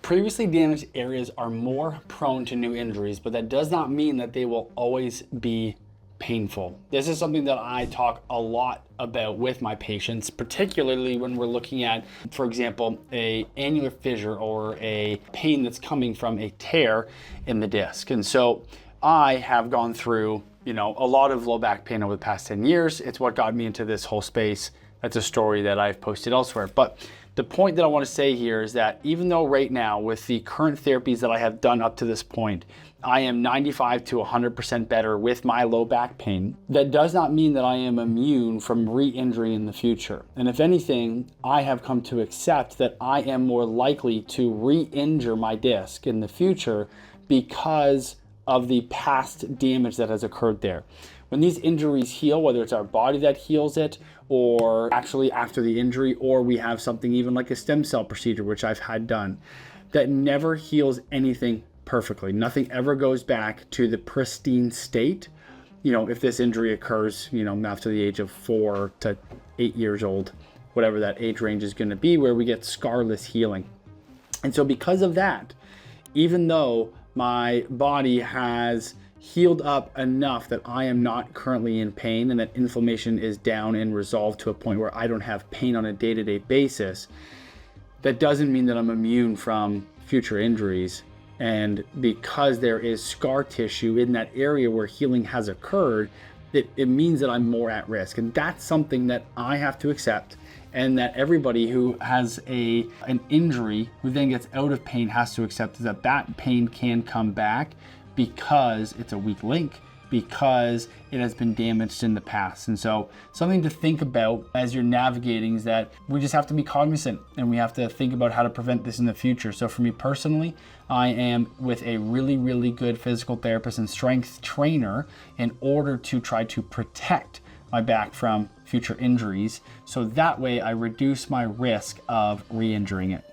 Previously damaged areas are more prone to new injuries, but that does not mean that they will always be painful. This is something that I talk a lot about with my patients, particularly when we're looking at, for example, a annular fissure or a pain that's coming from a tear in the disc. And so I have gone through, a lot of low back pain over the past 10 years. It's what got me into this whole space. That's a story that I've posted elsewhere. But the point that I want to say here is that even though right now with the current therapies that I have done up to this point, I am 95 to 100% better with my low back pain, that does not mean that I am immune from re-injury in the future. And if anything, I have come to accept that I am more likely to re-injure my disc in the future because of the past damage that has occurred there. When these injuries heal, whether it's our body that heals it or actually after the injury, or we have something even like a stem cell procedure, which I've had done, that never heals anything perfectly. Nothing ever goes back to the pristine state. If this injury occurs, after the age of 4 to 8 years old, whatever that age range is going to be, where we get scarless healing. And so because of that, even though my body has healed up enough that I am not currently in pain and that inflammation is down and resolved to a point where I don't have pain on a day-to-day basis, that doesn't mean that I'm immune from future injuries. And because there is scar tissue in that area where healing has occurred, it means that I'm more at risk. And that's something that I have to accept, and that everybody who has an injury who then gets out of pain has to accept, is that pain can come back because it's a weak link, because it has been damaged in the past. And so something to think about as you're navigating is that we just have to be cognizant, and we have to think about how to prevent this in the future. So for me personally, I am with a really, really good physical therapist and strength trainer in order to try to protect my back from future injuries. So that way I reduce my risk of re-injuring it.